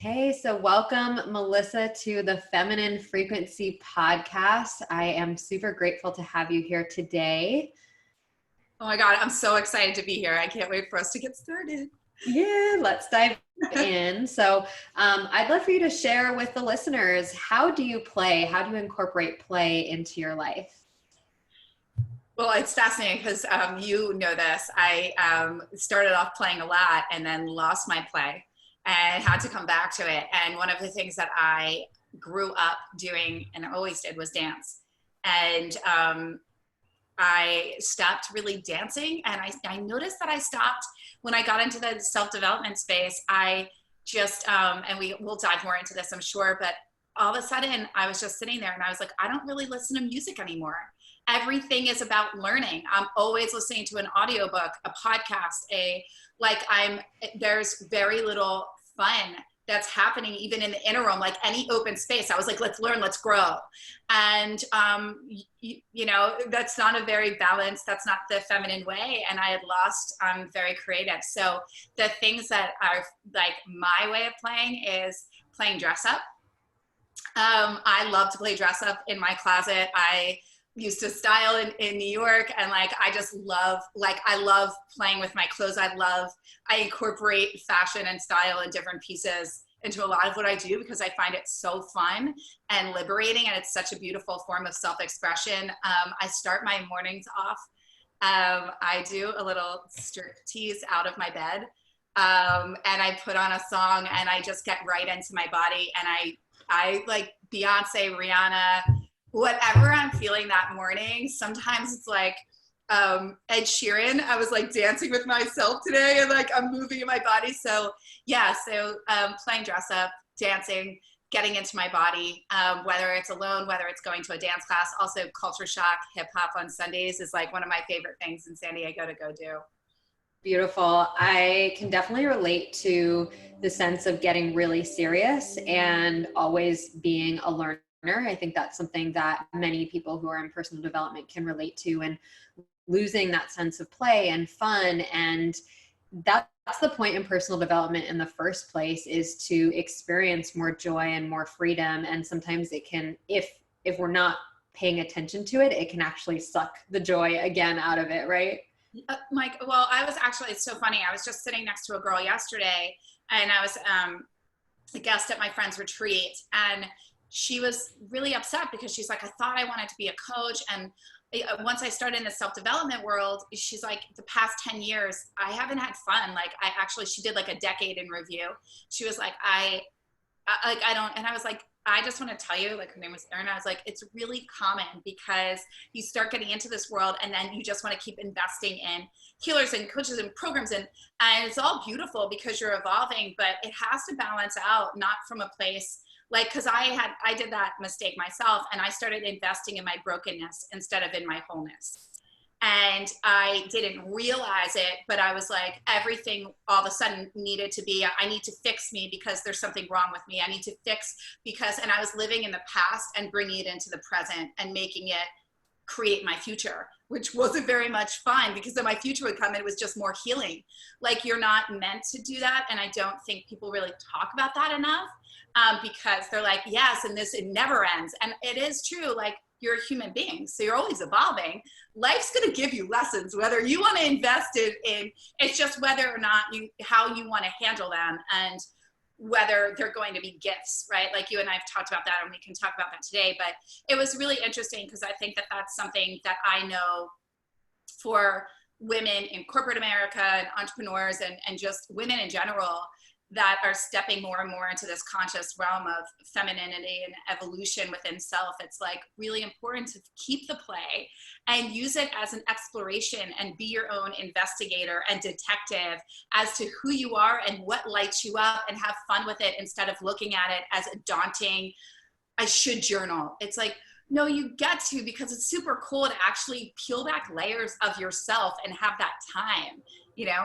Hey, so welcome, Melissa, to the Feminine Frequency podcast. I am super grateful to have you here today. Oh my God, I'm so excited to be here. I can't wait for us to get started. Yeah, let's dive in. I'd love for you to share with the listeners, how do you play? How do you incorporate play into your life? Well, it's fascinating because you know this. I started off playing a lot and then lost my play and had to come back to it. And one of the things that I grew up doing and always did was dance. And I stopped really dancing. And I noticed that I stopped when I got into the self-development space. I just, and we'll dive more into this, I'm sure, but all of a sudden I was just sitting there and I was like, I don't really listen to music anymore. Everything is about learning. I'm always listening to an audiobook, a podcast, there's very little fun that's happening even in the interim, like any open space. I was like, let's learn, let's grow. And, that's not a very balanced, that's not the feminine way. And I had lost, very creative. So the things that are like my way of playing is playing dress up. I love to play dress up in my closet. I used to style in New York, and I love playing with my clothes. I incorporate fashion and style and different pieces into a lot of what I do because I find it so fun and liberating, and it's such a beautiful form of self-expression. I start my mornings off. I do a little striptease out of my bed, and I put on a song and I just get right into my body, and I like Beyonce, Rihanna, whatever I'm feeling that morning. Sometimes it's like Ed Sheeran. I was like dancing with myself today and like I'm moving in my body. So yeah, playing dress up, dancing, getting into my body, whether it's alone, whether it's going to a dance class. Also culture shock, hip hop on Sundays is like one of my favorite things in San Diego to go do. Beautiful. I can definitely relate to the sense of getting really serious and always being a learner. I think that's something that many people who are in personal development can relate to, and losing that sense of play and fun. And that's the point in personal development in the first place, is to experience more joy and more freedom. And sometimes it can, if we're not paying attention to it, it can actually suck the joy again out of it, right? Mike, it's so funny. I was just sitting next to a girl yesterday, and I was a guest at my friend's retreat, and she was really upset because she's like, I thought I wanted to be a coach. And once I started in the self-development world, she's like, the past 10 years, I haven't had fun. Like she did like a decade in review. She was like, I don't, and I was like, I just want to tell you, like her name was Erin. I was like, it's really common because you start getting into this world and then you just want to keep investing in healers and coaches and programs. And it's all beautiful because you're evolving, but it has to balance out, not from a place like, cause I did that mistake myself, and I started investing in my brokenness instead of in my wholeness. And I didn't realize it, but I was like, everything all of a sudden needed to be, I need to fix me because there's something wrong with me. I need to fix and I was living in the past and bringing it into the present and making it create my future, which wasn't very much fun because then my future would come and it was just more healing. Like, you're not meant to do that. And I don't think people really talk about that enough, because they're like, yes, and it never ends. And it is true. Like, you're a human being, so you're always evolving. Life's going to give you lessons, whether you want to invest in, it's just whether or not how you want to handle them, and whether they're going to be gifts, right? Like you and I have talked about that, and we can talk about that today. But it was really interesting because I think that that's something that I know for women in corporate America and entrepreneurs and just women in general that are stepping more and more into this conscious realm of femininity and evolution within self. It's like really important to keep the play and use it as an exploration and be your own investigator and detective as to who you are and what lights you up, and have fun with it instead of looking at it as a daunting, I should journal. It's like, no, you get to, because it's super cool to actually peel back layers of yourself and have that time, you know?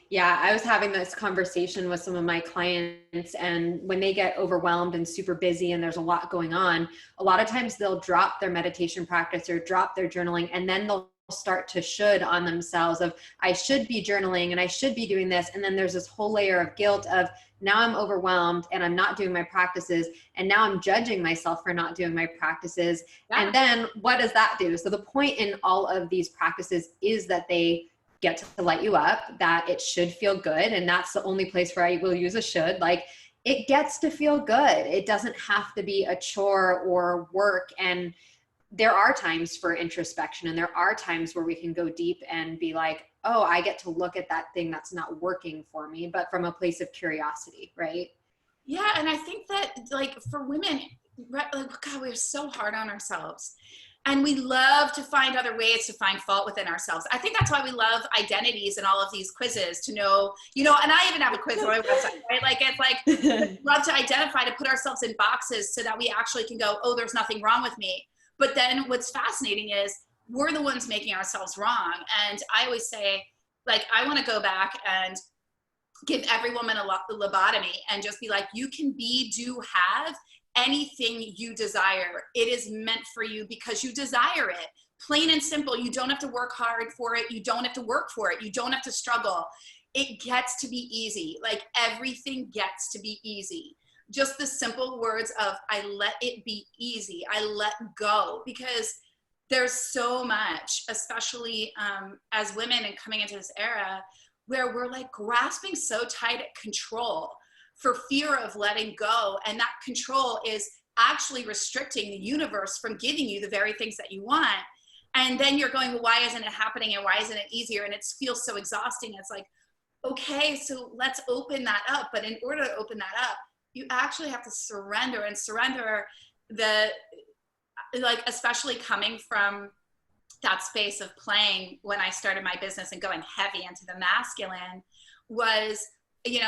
Yeah, I was having this conversation with some of my clients, and when they get overwhelmed and super busy and there's a lot going on, a lot of times they'll drop their meditation practice or drop their journaling, and then they'll start to should on themselves of, I should be journaling and I should be doing this. And then there's this whole layer of guilt of, now I'm overwhelmed and I'm not doing my practices. And now I'm judging myself for not doing my practices. Yeah. And then what does that do? So the point in all of these practices is that they get to light you up, that it should feel good. And that's the only place where I will use a should. Like, it gets to feel good. It doesn't have to be a chore or work. And there are times for introspection, and there are times where we can go deep and be like, oh, I get to look at that thing that's not working for me, but from a place of curiosity, right? Yeah. And I think that, like, for women, like, God, we're so hard on ourselves. And we love to find other ways to find fault within ourselves. I think that's why we love identities and all of these quizzes to know, and I even have a quiz on my website, right? Like, it's like, we love to identify, to put ourselves in boxes so that we actually can go, oh, there's nothing wrong with me. But then what's fascinating is we're the ones making ourselves wrong. And I always say, like, I want to go back and give every woman a lobotomy and just be like, you can be, do, have anything you desire. It is meant for you because you desire it. Plain and simple. You don't have to work hard for it. You don't have to work for it. You don't have to struggle. It gets to be easy. Like, everything gets to be easy. Just the simple words of, I let it be easy. I let go, because there's so much, especially as women and coming into this era, where we're like grasping so tight at control for fear of letting go. And that control is actually restricting the universe from giving you the very things that you want. And then you're going, well, why isn't it happening? And why isn't it easier? And it feels so exhausting. It's like, okay, so let's open that up. But in order to open that up, you actually have to surrender like, especially coming from that space of playing when I started my business and going heavy into the masculine, was,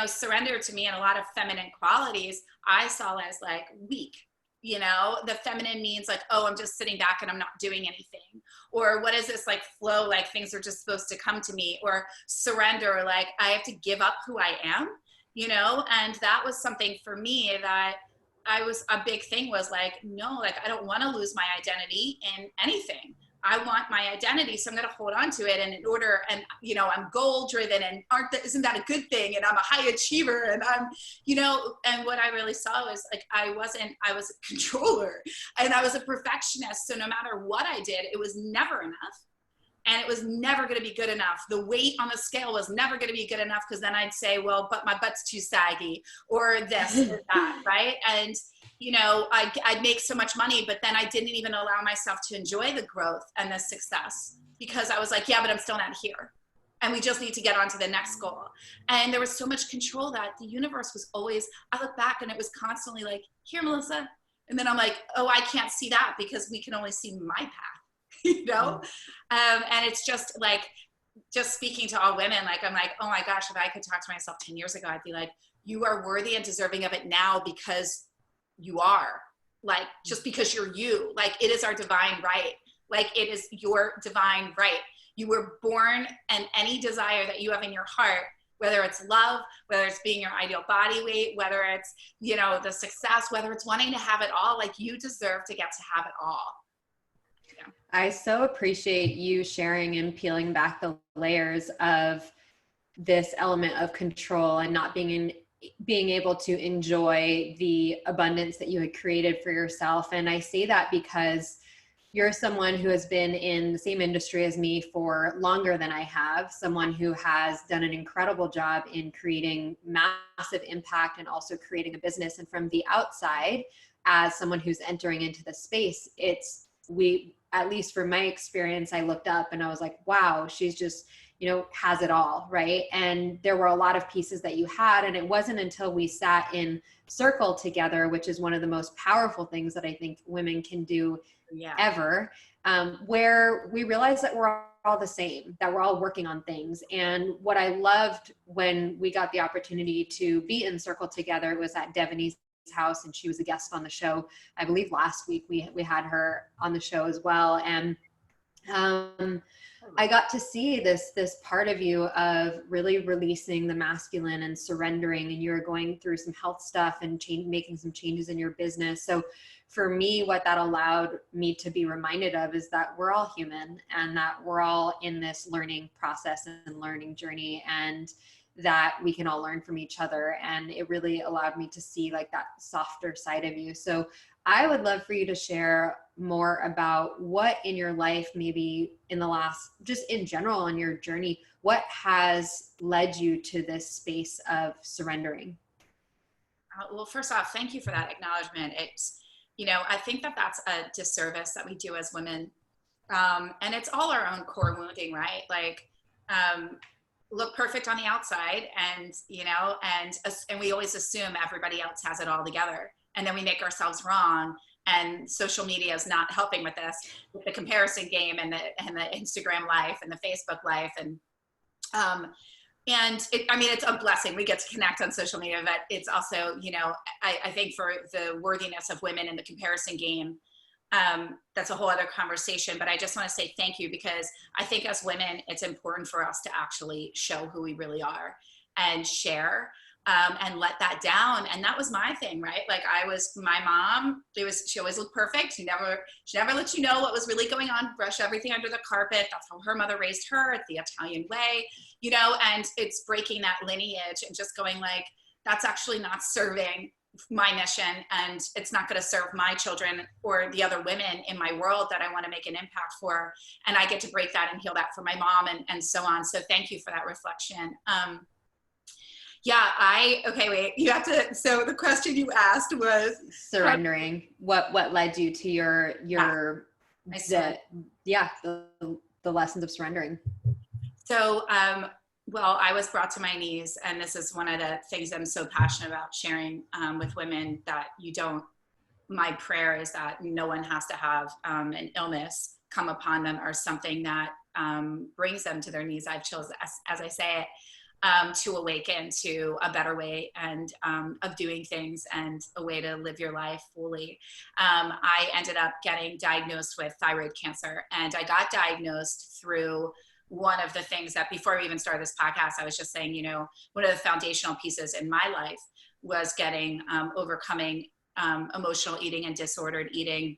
surrender to me and a lot of feminine qualities I saw as like weak. The feminine means like, oh, I'm just sitting back and I'm not doing anything. Or what is this, like, flow, like things are just supposed to come to me. Or surrender, like I have to give up who I am, and that was something for me that a big thing was like, no, like, I don't want to lose my identity in anything. I want my identity, so I'm going to hold on to it. And I'm goal driven, and isn't that a good thing? And I'm a high achiever, and I'm, and what I really saw was like, I was a controller and I was a perfectionist. So no matter what I did, it was never enough. And it was never going to be good enough. The weight on the scale was never going to be good enough, because then I'd say, well, but my butt's too saggy, or this or that, right? And I'd make so much money, but then I didn't even allow myself to enjoy the growth and the success, because I was like, yeah, but I'm still not here. And we just need to get on to the next goal. And there was so much control that the universe was always, I look back and it was constantly like, here, Melissa. And then I'm like, oh, I can't see that, because we can only see my path, and it's just like, just speaking to all women, like, I'm like, oh my gosh, if I could talk to myself 10 years ago, I'd be like, you are worthy and deserving of it now, because you are, like, just because you're you, like, it is our divine right. Like, it is your divine right. You were born, and any desire that you have in your heart, whether it's love, whether it's being your ideal body weight, whether it's, the success, whether it's wanting to have it all, like, you deserve to get to have it all. Yeah. I so appreciate you sharing and peeling back the layers of this element of control and not being able to enjoy the abundance that you had created for yourself. And I say that because you're someone who has been in the same industry as me for longer than I have, someone who has done an incredible job in creating massive impact and also creating a business. And from the outside, as someone who's entering into the space, at least for my experience, I looked up and I was like, wow, she's just, has it all, right? And there were a lot of pieces that you had. And it wasn't until we sat in circle together, which is one of the most powerful things that I think women can do ever, where we realized that we're all the same, that we're all working on things. And what I loved when we got the opportunity to be in circle together was at Devaney's house, and she was a guest on the show. I believe last week we had her on the show as well. And Um, I got to see this part of you of really releasing the masculine and surrendering, and you were going through some health stuff and making some changes in your business. So for me, what that allowed me to be reminded of is that we're all human and that we're all in this learning process and learning journey, and that we can all learn from each other. And it really allowed me to see like that softer side of you. So I would love for you to share more about what in your life, maybe in the last, just in general on your journey, what has led you to this space of surrendering? Well, first off, thank you for that acknowledgement. It's, I think that that's a disservice that we do as women. And it's all our own core wounding, right? Like, look perfect on the outside, and and we always assume everybody else has it all together, and then we make ourselves wrong. And social media is not helping with this, with the comparison game and the Instagram life and the Facebook life. It's a blessing. We get to connect on social media, but it's also, I think for the worthiness of women in the comparison game, that's a whole other conversation. But I just want to say thank you, because I think as women, it's important for us to actually show who we really are and share, and let that down. And that was my thing, right? Like my mom, she always looked perfect. She never let you know what was really going on, brush everything under the carpet. That's how her mother raised her, the Italian way, and it's breaking that lineage and just going like, that's actually not serving my mission, and it's not going to serve my children or the other women in my world that I want to make an impact for. And I get to break that and heal that for my mom, and so on. So thank you for that reflection. Okay, wait, you have to, so the question you asked was Surrendering. What led you to the lessons of surrendering? So, well, I was brought to my knees, and this is one of the things I'm so passionate about sharing with women, that my prayer is that no one has to have an illness come upon them or something that brings them to their knees. I've chosen, as I say it, to awaken to a better way and of doing things, and a way to live your life fully. I ended up getting diagnosed with thyroid cancer, and I got diagnosed through one of the things that, before we even started this podcast, I was just saying, one of the foundational pieces in my life was overcoming emotional eating and disordered eating.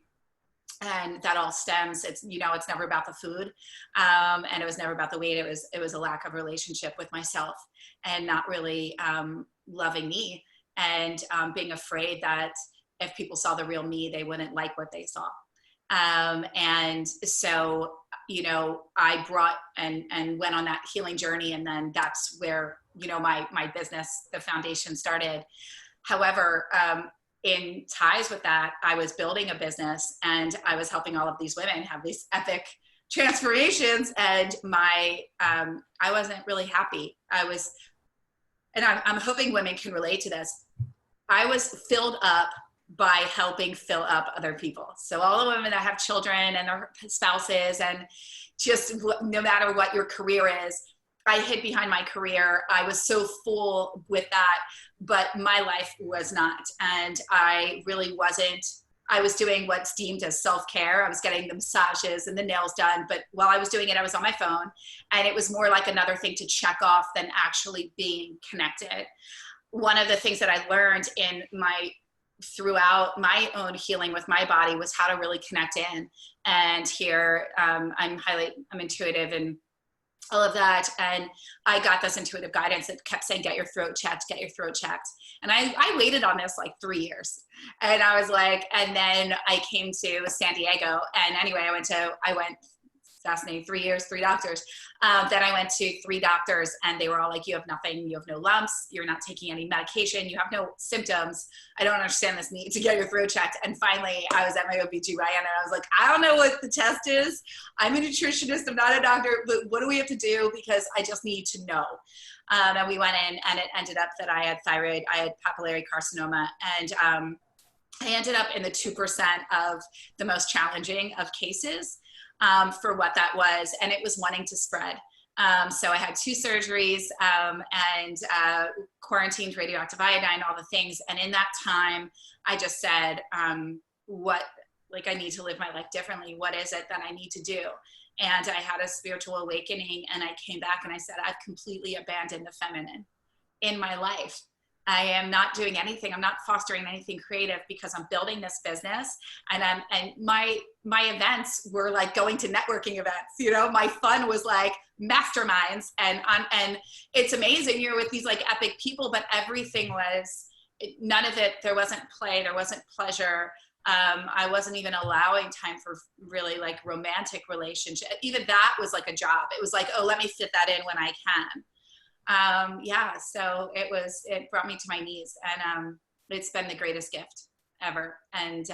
And that all stems, it's never about the food. And it was never about the weight. It was a lack of relationship with myself, and not really loving me, and being afraid that if people saw the real me, they wouldn't like what they saw. And so, I brought and went on that healing journey. And then that's where, my business, the foundation, started. However, in ties with that, I was building a business, and I was helping all of these women have these epic transformations. And I wasn't really happy. And I'm hoping women can relate to this. I was filled up by helping fill up other people. So all the women that have children and their spouses, and just no matter what your career is, I hid behind my career. I was so full with that, but my life was not. And I really wasn't. I was doing what's deemed as self-care. I was getting the massages and the nails done, but while I was doing it, I was on my phone, and it was more like another thing to check off than actually being connected. One of the things that I learned throughout my own healing with my body was how to really connect in. And here, I'm intuitive and all of that. And I got this intuitive guidance that kept saying, get your throat checked, get your throat checked. And I waited on this like 3 years. And I was like, and then I came to San Diego. And anyway, I went, fascinating, 3 years, 3 doctors. Then I went to 3 doctors, and they were all like, you have nothing, you have no lumps, you're not taking any medication, you have no symptoms. I don't understand this need to get your throat checked. And finally, I was at my OBGYN, and I was like, I don't know what the test is. I'm a nutritionist, I'm not a doctor, but what do we have to do? Because I just need to know. And we went in, and it ended up that I had thyroid, I had papillary carcinoma, and I ended up in the 2% of the most challenging of cases. For what that was, and it was wanting to spread. So I had 2 surgeries, and quarantined, radioactive iodine, all the things. And in that time, I just said, I need to live my life differently. What is it that I need to do? and I had a spiritual awakening, and I came back and I said, I've completely abandoned the feminine in my life. I am not doing anything. I'm not fostering anything creative because I'm building this business. And my events were like going to networking events. You know, my fun was like masterminds, and it's amazing. You're with these like epic people, but everything was, none of it. There wasn't play. There wasn't pleasure. I wasn't even allowing time for really like romantic relationship. Even that was like a job. It was like, oh, let me fit that in when I can. So it brought me to my knees, and it's been the greatest gift ever. And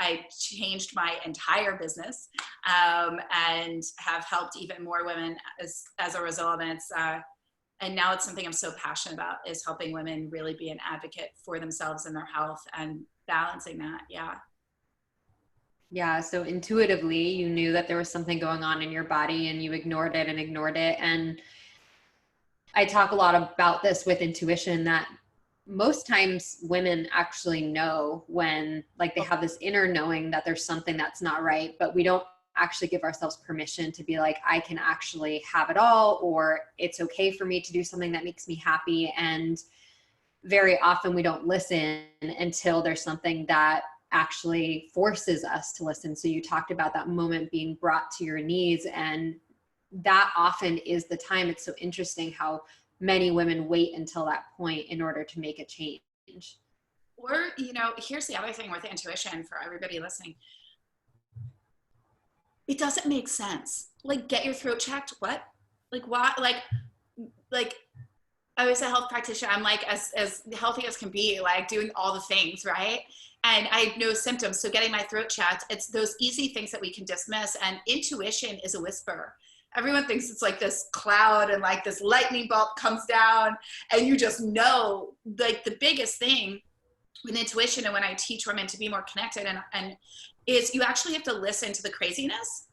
I changed my entire business, and have helped even more women as a result. And now it's something I'm so passionate about, is helping women really be an advocate for themselves and their health and balancing that. Yeah. Yeah. So intuitively, you knew that there was something going on in your body, and you ignored it and ignored it. And I talk a lot about this with intuition, that most times women actually know when, like, they have this inner knowing that there's something that's not right, but we don't actually give ourselves permission to be like, I can actually have it all, or it's okay for me to do something that makes me happy. And very often we don't listen until there's something that actually forces us to listen. So you talked about that moment being brought to your knees, and that often is the time. It's so interesting how many women wait until that point in order to make a change. Or, you know, here's the other thing with intuition for everybody listening. It doesn't make sense. Like, get your throat checked. What? Like, why? Like I was a health practitioner. I'm like as healthy as can be, like doing all the things, right? And I had no symptoms. So getting my throat checked, it's those easy things that we can dismiss. And intuition is a whisper. Everyone thinks it's like this cloud and like this lightning bolt comes down and you just know. Like the biggest thing with intuition, and when I teach women to be more connected, and is you actually have to listen to the craziness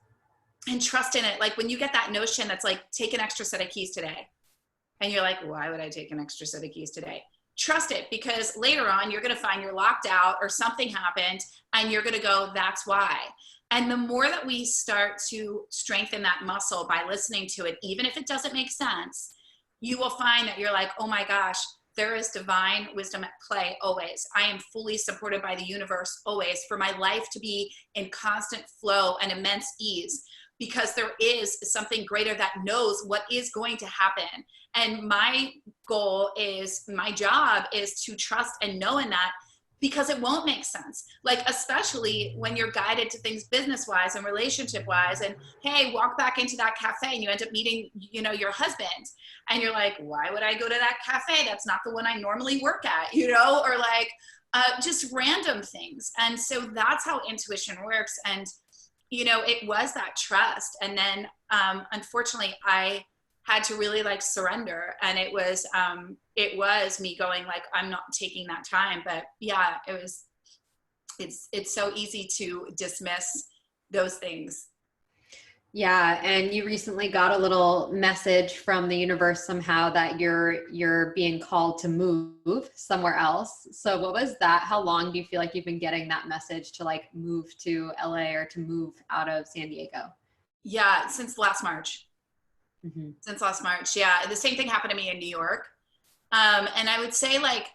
and trust in it. Like when you get that notion that's like, take an extra set of keys today. And you're like, why would I take an extra set of keys today? Trust it, because later on you're going to find you're locked out or something happened, and you're going to go, that's why. And the more that we start to strengthen that muscle by listening to it, even if it doesn't make sense, you will find that you're like, oh my gosh, there is divine wisdom at play always. I am fully supported by the universe always for my life to be in constant flow and immense ease, because there is something greater that knows what is going to happen. And my goal is, my job is to trust and know in that, because it won't make sense. Like, especially when you're guided to things business-wise and relationship-wise, and hey, walk back into that cafe and you end up meeting, you know, your husband, and you're like, why would I go to that cafe? That's not the one I normally work at, you know, or like just random things. And so that's how intuition works. And, you know, it was that trust. And then unfortunately, I had to really like surrender, and it was me going like, I'm not taking that time. But yeah, it's so easy to dismiss those things. Yeah. And you recently got a little message from the universe somehow that you're being called to move somewhere else. So what was that? How long do you feel like you've been getting that message to like move to LA or to move out of San Diego? Yeah, since last March. Mm-hmm. Since last March. Yeah. The same thing happened to me in New York. And I would say like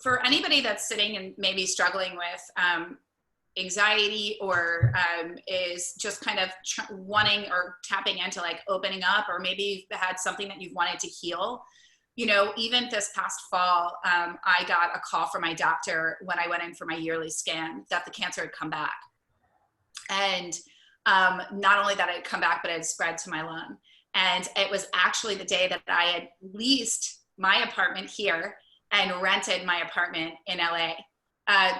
for anybody that's sitting and maybe struggling with anxiety, or is just kind of wanting or tapping into like opening up, or maybe you've had something that you've wanted to heal, you know, even this past fall, I got a call from my doctor when I went in for my yearly scan that the cancer had come back. And not only that it had come back, but it had spread to my lung. And it was actually the day that I had leased my apartment here and rented my apartment in LA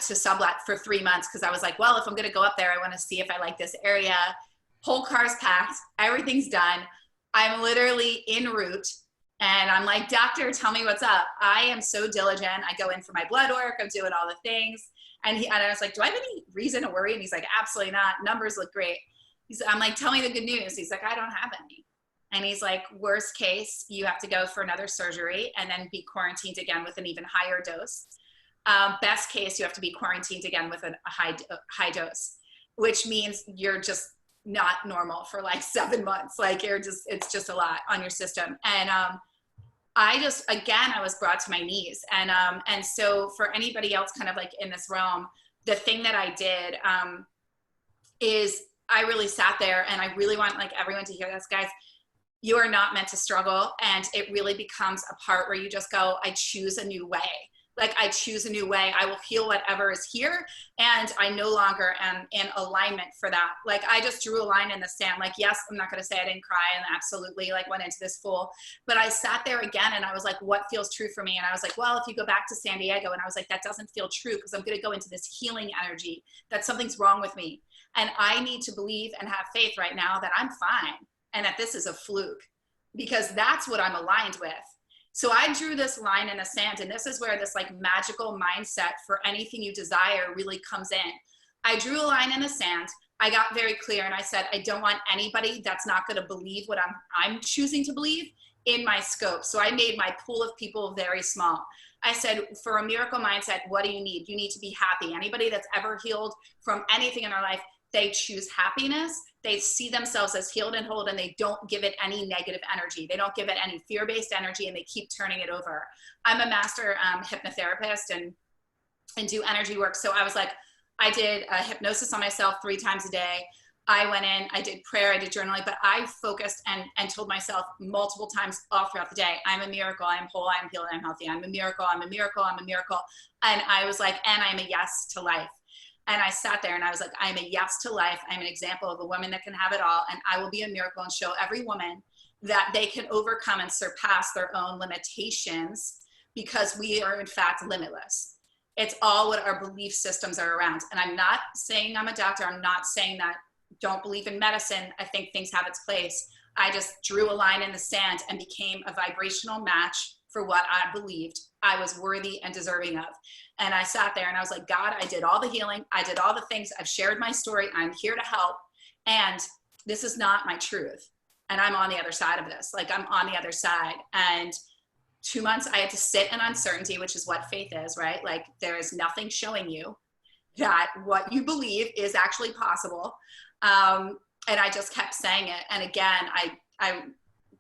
to sublet for 3 months. Cause I was like, well, if I'm going to go up there, I want to see if I like this area. Whole car's packed, everything's done. I'm literally en route. And I'm like, doctor, tell me what's up. I am so diligent. I go in for my blood work. I'm doing all the things. And I was like, do I have any reason to worry? And he's like, absolutely not. Numbers look great. I'm like, tell me the good news. He's like, I don't have any. And he's like, worst case, you have to go for another surgery and then be quarantined again with an even higher dose. Best case, you have to be quarantined again with a high dose, which means you're just not normal for like 7 months. Like it's just a lot on your system. And I was brought to my knees. And so for anybody else kind of like in this realm, the thing that I did is I really sat there, and I really want like everyone to hear this, guys. You are not meant to struggle. And it really becomes a part where you just go, I choose a new way. Like I choose a new way. I will heal whatever is here. And I no longer am in alignment for that. Like I just drew a line in the sand. Like, yes, I'm not going to say I didn't cry and absolutely like went into this full, but I sat there again and I was like, what feels true for me? And I was like, well, if you go back to San Diego, and I was like, that doesn't feel true because I'm going to go into this healing energy that something's wrong with me. And I need to believe and have faith right now that I'm fine and that this is a fluke, because that's what I'm aligned with. So I drew this line in the sand, and this is where this like magical mindset for anything you desire really comes in. I drew a line in the sand. I got very clear, and I said, I don't want anybody that's not going to believe what I'm choosing to believe in my scope. So I made my pool of people very small. I said, for a miracle mindset, what do you need? You need to be happy. Anybody that's ever healed from anything in their life, they choose happiness. They see themselves as healed and whole, and they don't give it any negative energy. They don't give it any fear-based energy, and they keep turning it over. I'm a master hypnotherapist and do energy work. So I was like, I did a hypnosis on myself 3 times a day. I went in, I did prayer, I did journaling, but I focused and told myself multiple times all throughout the day, I'm a miracle, I'm whole, I'm healed, I'm healthy. I'm a miracle, I'm a miracle, I'm a miracle. And I was like, and I'm a yes to life. And I sat there and I was like, I'm a yes to life. I'm an example of a woman that can have it all. And I will be a miracle and show every woman that they can overcome and surpass their own limitations, because we are in fact limitless. It's all what our belief systems are around. And I'm not saying I'm a doctor. I'm not saying that don't believe in medicine. I think things have its place. I just drew a line in the sand and became a vibrational match for what I believed I was worthy and deserving of. And I sat there and I was like, God, I did all the healing. I did all the things. I've shared my story. I'm here to help. And this is not my truth. And I'm on the other side of this. Like I'm on the other side. And 2 months I had to sit in uncertainty, which is what faith is, right? Like there is nothing showing you that what you believe is actually possible. And I just kept saying it. And again, I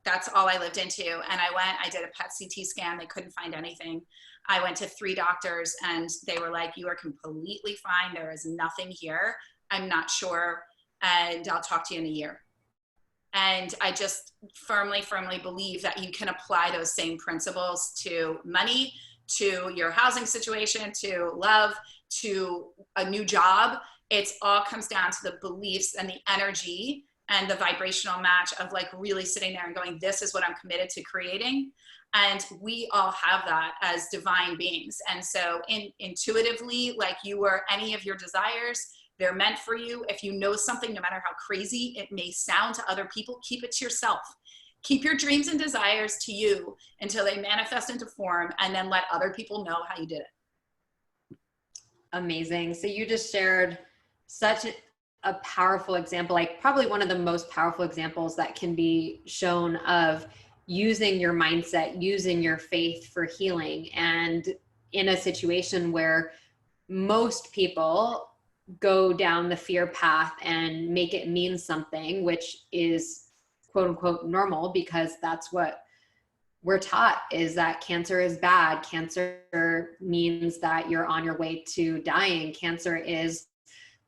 that's all I lived into. And I did a PET CT scan. They couldn't find anything. I went to 3 doctors and they were like, you are completely fine. There is nothing here. I'm not sure. And I'll talk to you in a year. And I just firmly believe that you can apply those same principles to money, to your housing situation, to love, to a new job. It all comes down to the beliefs and the energy and the vibrational match of like really sitting there and going, this is what I'm committed to creating. And we all have that as divine beings. And so intuitively, like you were any of your desires, they're meant for you. If you know something, no matter how crazy it may sound to other people, keep it to yourself. Keep your dreams and desires to you until they manifest into form, and then let other people know how you did it. Amazing. So you just shared such a powerful example, like probably one of the most powerful examples that can be shown of using your mindset, using your faith for healing. And in a situation where most people go down the fear path and make it mean something, which is quote unquote normal, because that's what we're taught, is that cancer is bad. Cancer means that you're on your way to dying. Cancer is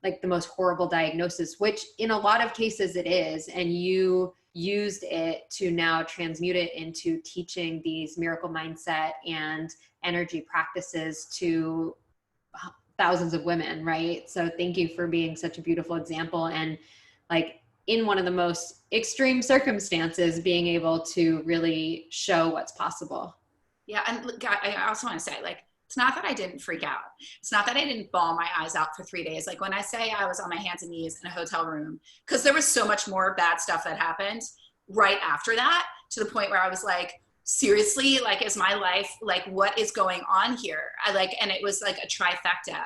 like the most horrible diagnosis, which in a lot of cases it is. And you used it to now transmute it into teaching these miracle mindset and energy practices to thousands of women, right? So thank you for being such a beautiful example. And like in one of the most extreme circumstances, being able to really show what's possible. Yeah. And God, I also want to say, like, it's not that I didn't freak out. It's not that I didn't bawl my eyes out for 3 days. Like when I say I was on my hands and knees in a hotel room, because there was so much more bad stuff that happened right after that, to the point where I was like, seriously, like, is my life, like, what is going on here? And it was like a trifecta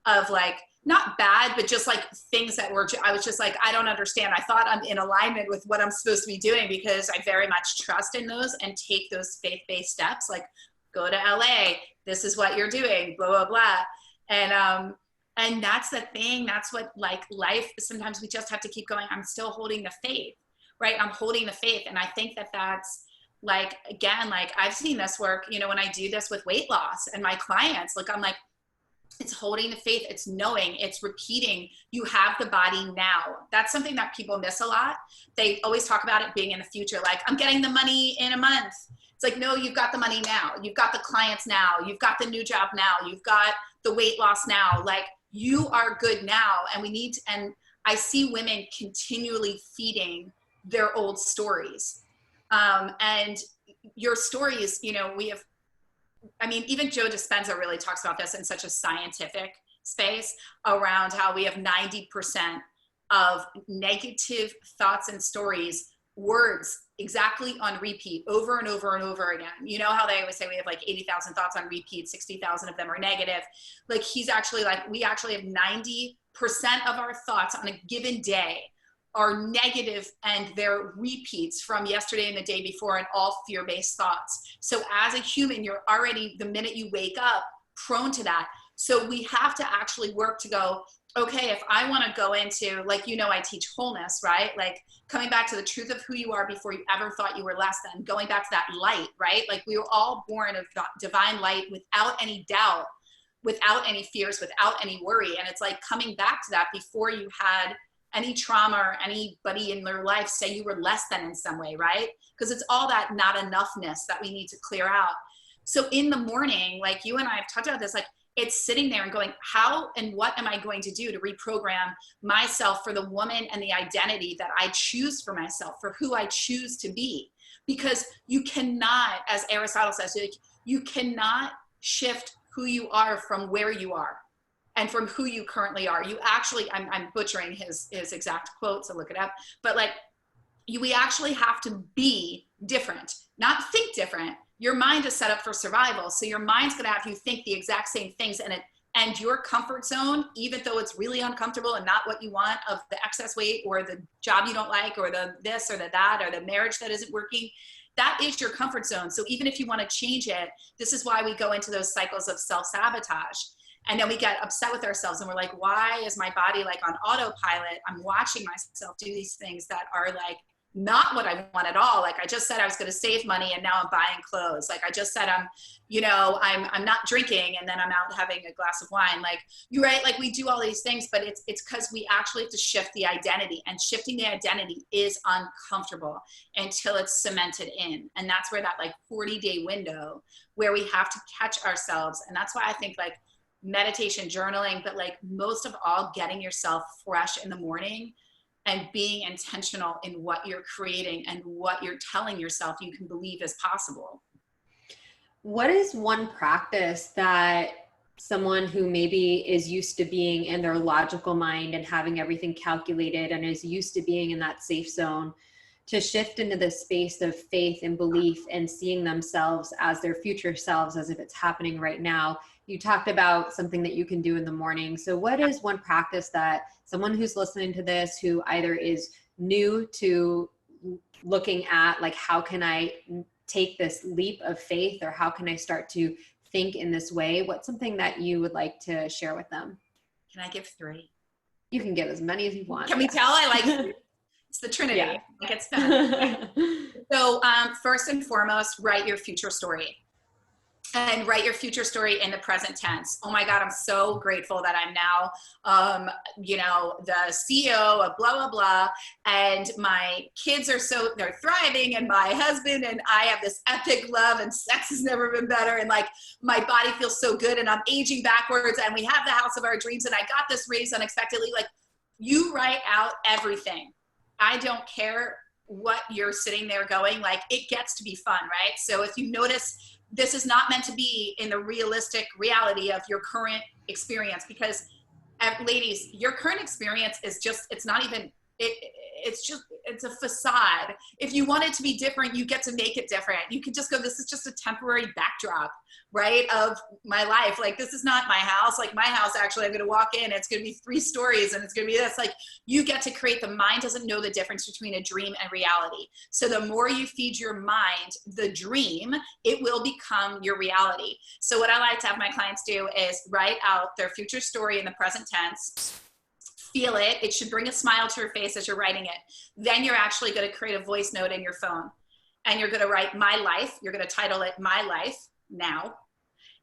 of like, not bad, but just like things that were, I was just like, I don't understand. I thought I'm in alignment with what I'm supposed to be doing, because I very much trust in those and take those faith-based steps, like go to LA, this is what you're doing, blah, blah, blah. And And that's the thing. That's what, like, life, sometimes we just have to keep going. I'm still holding the faith, right? I'm holding the faith. And I think that that's, like, again, like, I've seen this work, you know, when I do this with weight loss and my clients, like, I'm like, it's holding the faith, it's knowing, it's repeating, you have the body now. That's something that people miss a lot. They always talk about it being in the future, like, I'm getting the money in a month. It's like, no, you've got the money now. You've got the clients now. You've got the new job now. You've got the weight loss now. Like, you are good now. And we need to, and I see women continually feeding their old stories. And your stories, you know, we have, I mean, even Joe Dispenza really talks about this in such a scientific space around how we have 90% of negative thoughts and stories, words exactly on repeat over and over and over again. You know how they always say we have like 80,000 thoughts on repeat, 60,000 of them are negative. Like, he's actually like, we actually have 90% of our thoughts on a given day are negative, and they're repeats from yesterday and the day before, and all fear-based thoughts. So as a human, you're already, the minute you wake up, prone to that. So we have to actually work to go, okay, if I want to go into, like, you know, I teach wholeness, right? Like, coming back to the truth of who you are before you ever thought you were less than, going back to that light, right? Like, we were all born of divine light without any doubt, without any fears, without any worry. And it's like coming back to that before you had any trauma or anybody in their life say you were less than in some way, right? Because it's all that not enoughness that we need to clear out. So in the morning, like you and I have talked about this, like, it's sitting there and going, how and what am I going to do to reprogram myself for the woman and the identity that I choose for myself, for who I choose to be? Because you cannot, as Aristotle says, you cannot shift who you are from where you are and from who you currently are. You actually, I'm butchering his exact quote, so look it up, but like, we actually have to be different, not think different. Your mind is set up for survival. So your mind's gonna have you think the exact same things, and your comfort zone, even though it's really uncomfortable and not what you want, of the excess weight or the job you don't like or the this or the that or the marriage that isn't working, that is your comfort zone. So even if you wanna change it, this is why we go into those cycles of self-sabotage. And then we get upset with ourselves and we're like, why is my body like on autopilot? I'm watching myself do these things that are like not what I want at all. Like, I just said I was going to save money and now I'm buying clothes. Like, I just said I'm not drinking and then I'm out having a glass of wine. Like, you're right. Like, we do all these things, but it's because we actually have to shift the identity, and shifting the identity is uncomfortable until it's cemented in. And that's where that like 40-day window where we have to catch ourselves. And that's why I think like meditation, journaling, but like most of all, getting yourself fresh in the morning and being intentional in what you're creating and what you're telling yourself you can believe is possible. What is one practice that someone who maybe is used to being in their logical mind and having everything calculated and is used to being in that safe zone, to shift into the space of faith and belief and seeing themselves as their future selves as if it's happening right now? You talked about something that you can do in the morning. So what is one practice that someone who's listening to this, who either is new to looking at like, how can I take this leap of faith, or how can I start to think in this way? What's something that you would like to share with them? Can I give 3? You can give as many as you want. Can we tell? I like it's the Trinity. Yeah. Like, it's fun. So first and foremost, write your future story. And write your future story in the present tense. Oh my God, I'm so grateful that I'm now, the CEO of blah, blah, blah. And my kids they're thriving, and my husband and I have this epic love, and sex has never been better. And like, my body feels so good, and I'm aging backwards, and we have the house of our dreams, and I got this raise unexpectedly. Like, you write out everything. I don't care what you're sitting there going, like, it gets to be fun, right? So if you notice, this is not meant to be in the realistic reality of your current experience, because ladies, your current experience is just, it's not even, it's a facade. If you want it to be different, you get to make it different. You can just go, this is just a temporary backdrop, right, of my life. Like, this is not my house. Like, my house, actually, I'm going to walk in, it's going to be 3 stories and it's going to be this. Like, you get to create. The mind doesn't know the difference between a dream and reality. So the more you feed your mind the dream, it will become your reality. So what I like to have my clients do is write out their future story in the present tense. Feel it. It should bring a smile to your face as you're writing it. Then you're actually going to create a voice note in your phone. And you're going to write my life. You're going to title it My Life Now.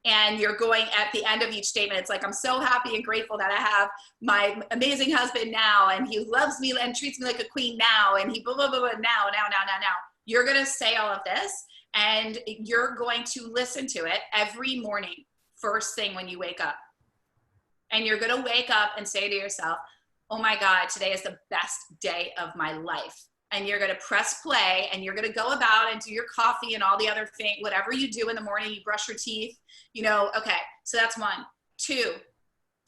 And you're going at the end of each statement, it's like, I'm so happy and grateful that I have my amazing husband now. And he loves me and treats me like a queen now. And he blah, blah, blah, blah, now. You're going to say all of this. And you're going to listen to it every morning, first thing when you wake up. And you're going to wake up and say to yourself, oh my God, today is the best day of my life. And you're going to press play and you're going to go about and do your coffee and all the other things, whatever you do in the morning, you brush your teeth, okay. So that's 1. 2,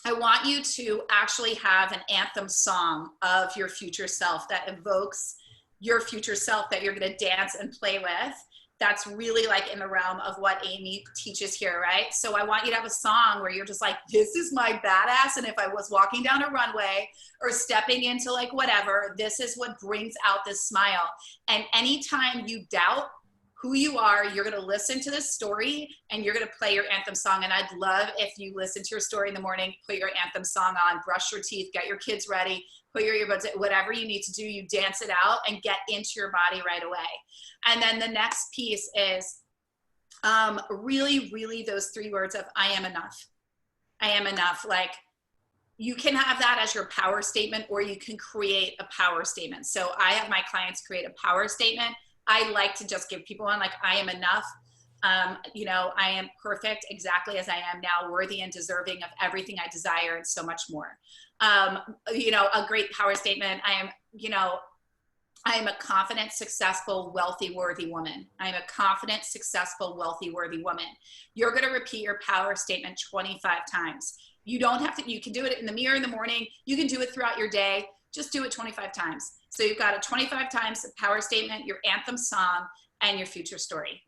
I want you to actually have an anthem song of your future self that evokes your future self that you're going to dance and play with. That's really like in the realm of what Amy teaches here, right? So I want you to have a song where you're just like, this is my badass. And if I was walking down a runway or stepping into like whatever, this is what brings out this smile. And anytime you doubt who you are, you're going to listen to this story and you're going to play your anthem song. And I'd love if you listen to your story in the morning, put your anthem song on, brush your teeth, get your kids ready, put your earbuds in, whatever you need to do, you dance it out and get into your body right away. And then the next piece is really, really those 3 words of I am enough. I am enough. Like, you can have that as your power statement, or you can create a power statement. So I have my clients create a power statement. I like to just give people one, like, I am enough. I am perfect exactly as I am now, worthy and deserving of everything I desire and so much more. A great power statement. I am a confident, successful, wealthy, worthy woman. I am a confident, successful, wealthy, worthy woman. You're going to repeat your power statement 25 times. You don't have to, you can do it in the mirror in the morning. You can do it throughout your day. Just do it 25 times. So you've got a 25 times power statement, your anthem song, and your future story.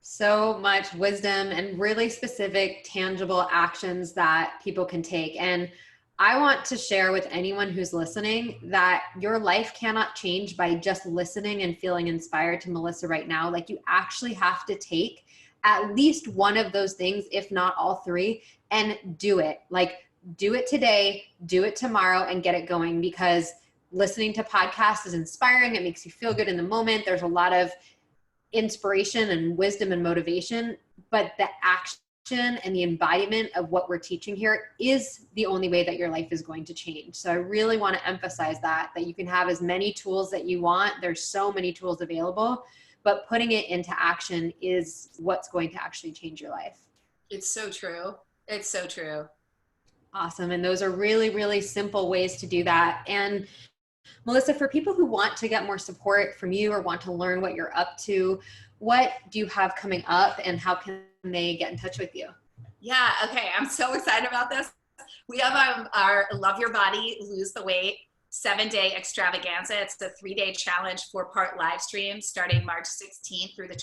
So much wisdom and really specific, tangible actions that people can take. And I want to share with anyone who's listening that your life cannot change by just listening and feeling inspired to Melissa right now. Like, you actually have to take at least one of those things, if not all 3, and do it. Like, do it today, do it tomorrow, and get it going, because listening to podcasts is inspiring. It makes you feel good in the moment. There's a lot of inspiration and wisdom and motivation, but the action and the embodiment of what we're teaching here is the only way that your life is going to change. So I really want to emphasize that you can have as many tools that you want. There's so many tools available, but putting it into action is what's going to actually change your life. It's so true. It's so true. Awesome. And those are really, really simple ways to do that. And Melissa, for people who want to get more support from you or want to learn what you're up to, what do you have coming up and how can they get in touch with you? Yeah. Okay. I'm so excited about this. We have our Love Your Body, Lose the Weight 7-day extravaganza. It's the 3-day challenge, 4-part live stream starting March 16th through the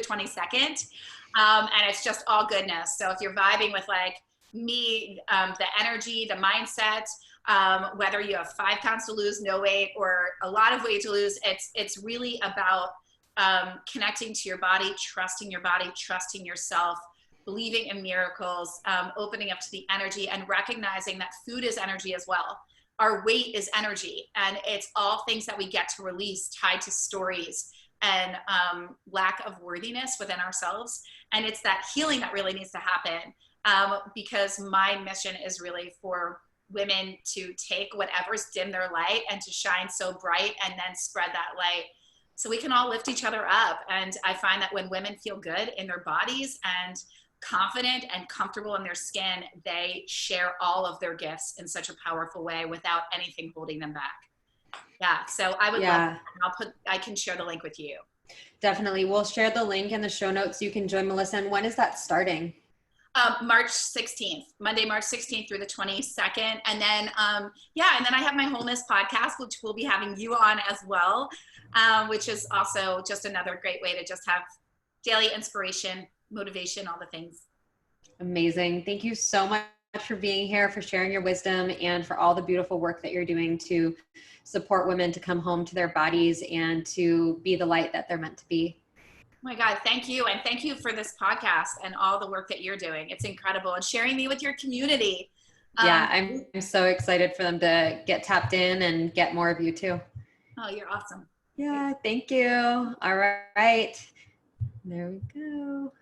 22nd. And it's just all goodness. So if you're vibing with like me, the energy, the mindset, whether you have 5 pounds to lose, no weight, or a lot of weight to lose, it's really about connecting to your body, trusting yourself, believing in miracles, opening up to the energy, and recognizing that food is energy as well. Our weight is energy, and it's all things that we get to release tied to stories and lack of worthiness within ourselves. And it's that healing that really needs to happen, because my mission is really for women to take whatever's dim their light and to shine so bright and then spread that light so we can all lift each other up. And I find that when women feel good in their bodies and confident and comfortable in their skin, they share all of their gifts in such a powerful way without anything holding them back. Yeah. So I would love, I can share the link with you. Definitely. We'll share the link in the show notes so you can join Melissa. And when is that starting? March 16th, Monday, March 16th through the 22nd. And then, and then I have my wholeness podcast, which we'll be having you on as well, which is also just another great way to just have daily inspiration, motivation, all the things. Amazing. Thank you so much for being here, for sharing your wisdom, and for all the beautiful work that you're doing to support women to come home to their bodies and to be the light that they're meant to be. Oh my God, thank you. And thank you for this podcast and all the work that you're doing. It's incredible. And sharing me with your community. Yeah, I'm so excited for them to get tapped in and get more of you too. Oh, you're awesome. Yeah, thank you. All right. There we go.